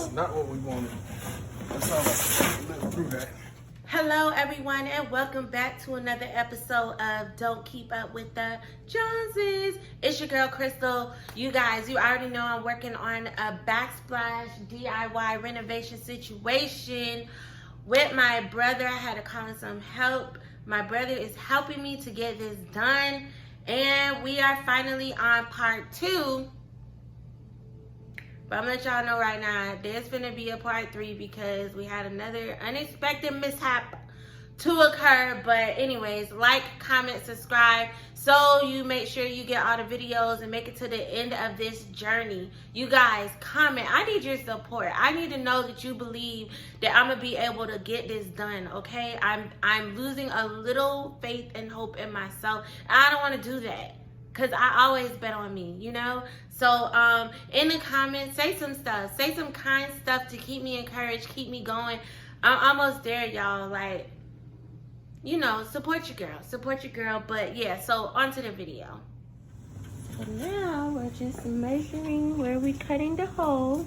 That's not what we wanted. That's not like we lived through that. Hello everyone and welcome back to another episode of Don't Keep Up with the Joneses. It's your girl Chrystle. You guys, you already know I'm working on a backsplash DIY renovation situation with my brother. I had to call in some help. My brother is helping me to get this done, and we are finally on part 2. But I'm gonna let y'all know right now, there's gonna be a part 3 because we had another unexpected mishap to occur. But anyways, like, comment, subscribe, so you make sure you get all the videos and make it to the end of this journey. You guys, comment. I need your support. I need to know that you believe that I'm gonna be able to get this done, okay? I'm losing a little faith and hope in myself. I don't want to do that, because I always bet on me, you know? So in the comments, say some stuff. Say some kind stuff to keep me encouraged, keep me going. I'm almost there, y'all. Like, you know, support your girl. Support your girl. But yeah, so on to the video. So now we're just measuring where we're cutting the hole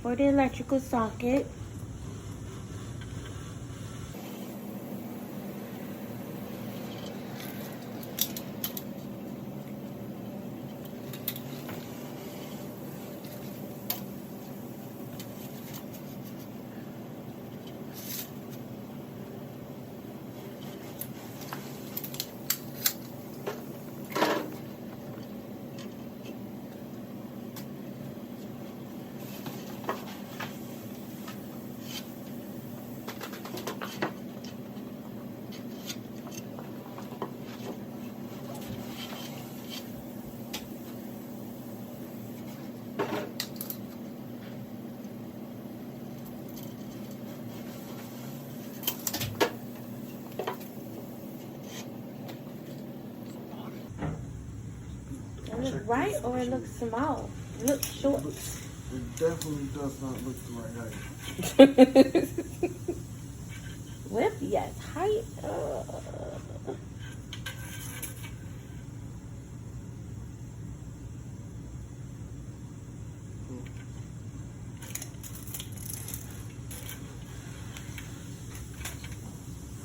for the electrical socket. It looks right or it looks small? It looks short. It definitely does not look the right height. Width, yes. Height,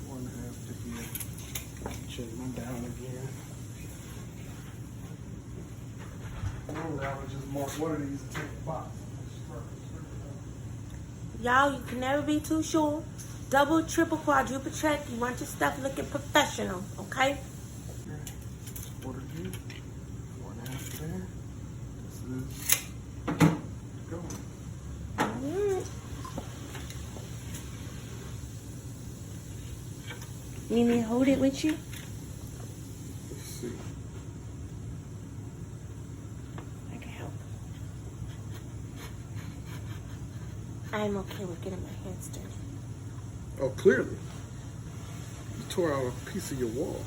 One and a half to here. Check them down again. Normally I would just mark one of these and take the box. Y'all, you can never be too sure. Double, triple, quadruple check. You want your stuff looking professional, okay? Quarter here. 1.5 there. This is go. You need me to hold it with you? Let's see. I can help. I'm okay with getting my hands dirty. Oh, clearly. You tore out a piece of your wall.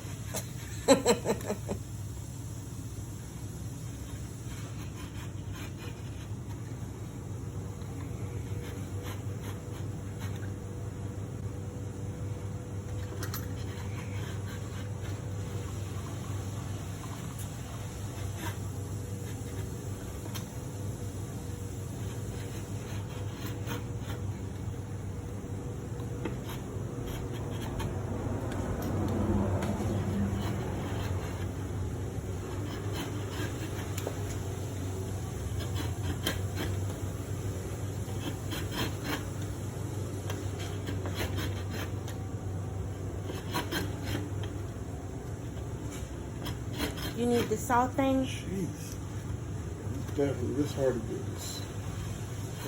You need the salt thing? Jeez. It's definitely this hard to do this.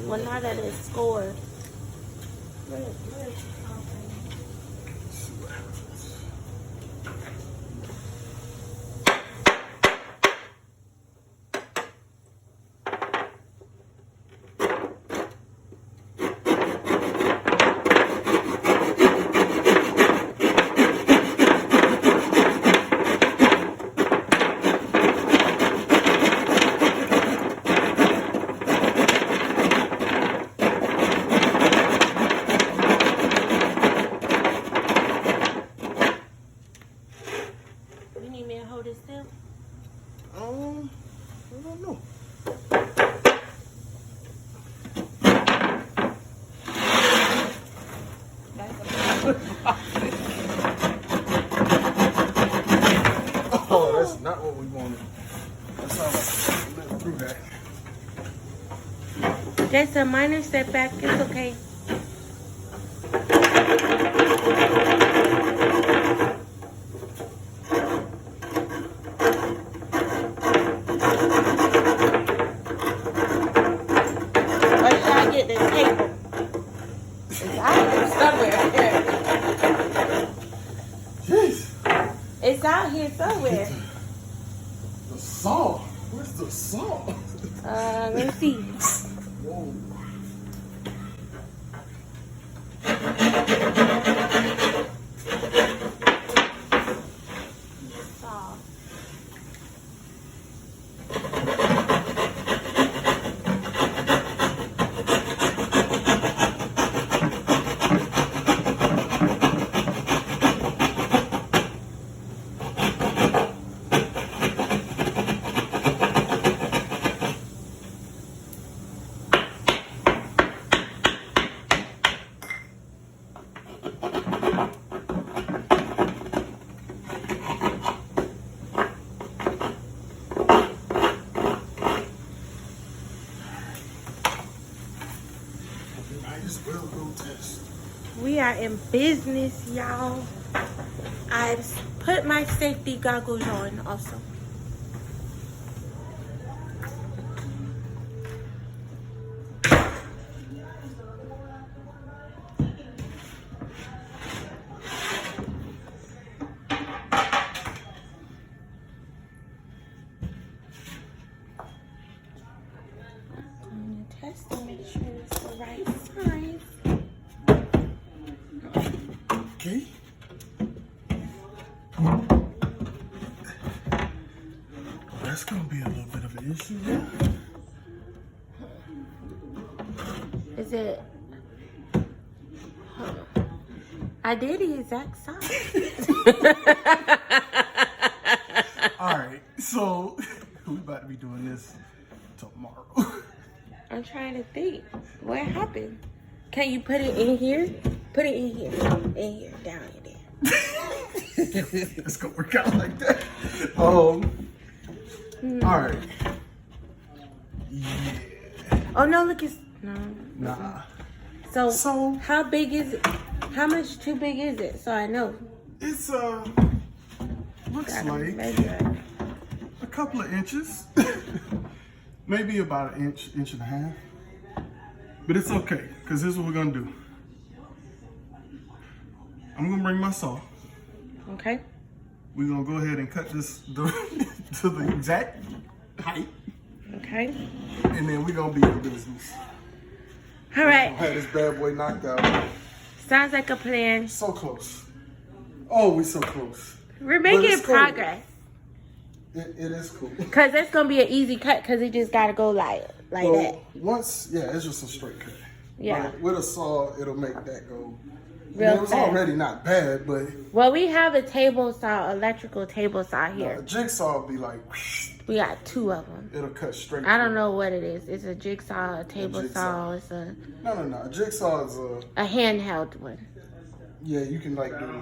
Well, now that it's scored. Let's see what happens. That's a minor setback. It's okay. Or should I get the table? It's out here somewhere. Jeez. It's out here somewhere. The saw. Where's the saw? Let me see. Whoa. Saw. Might as well go test. We are in business, y'all. I've put my safety goggles on also. I'm gonna test to make sure it's the right size. Okay. That's gonna be a little bit of an issue, yeah. Is it? I did the exact size. All right, so we about to be doing this tomorrow. I'm trying to think. What happened? Can you put it in here? Put it in here. In here. Down in there. It's gonna work out like that. All right. Yeah. Oh no! Look, it's no. Nah. So how big is it? How much too big is it? So I know. It's looks Gotta like measure. a couple of inches. Maybe about an inch, inch and a half. But it's okay, because here's what we're gonna do. I'm gonna bring my saw. Okay. We're gonna go ahead and cut this to the exact height. Okay. And then we're gonna be in business. All right. Had this bad boy knocked out. Sounds like a plan. So close. Oh, we so close. We're But making it's cool. progress. It is cool. Cause that's gonna be an easy cut. Cause it just gotta go like that. Well, once, yeah, it's just a straight cut. Yeah. But with a saw, it'll make that go. Real It was fast. already not bad, but Well, we have a table saw, electrical table saw a here. jigsaw will be like, We got two of them. it'll cut straight. I don't through. know what it is. It's a jigsaw, a table jigsaw. saw. It's a No. A jigsaw is a handheld one. yeah, you can like do.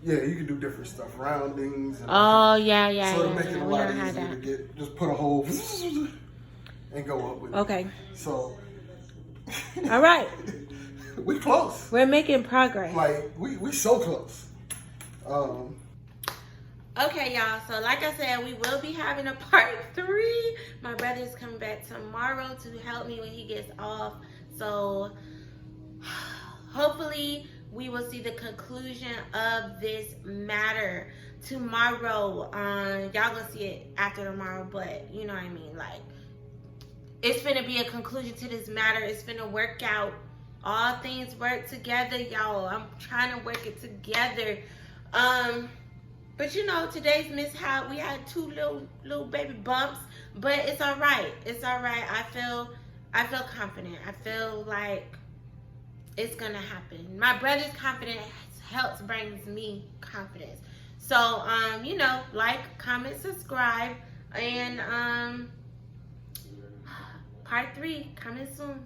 Yeah, you can do different stuff, roundings. And Oh yeah. so it'll make it a We lot don't have easier to that. get. Just put a hole and go up with it. Okay. So. All right. We close. We're making progress. Like we so close. Okay, y'all. So like I said, we will be having a part 3. My brother's coming back tomorrow to help me when he gets off. So hopefully we will see the conclusion of this matter tomorrow. Y'all gonna see it after tomorrow, but you know what I mean. Like, it's finna be a conclusion to this matter. It's finna work out. All things work together, y'all. I'm trying to work it together. But you know, today's mishap, we had 2 little baby bumps, but it's all right. It's all right. I feel confident. I feel like it's gonna happen. My brother's confidence helps brings me confidence. So, you know, like, comment, subscribe, and part 3 coming soon.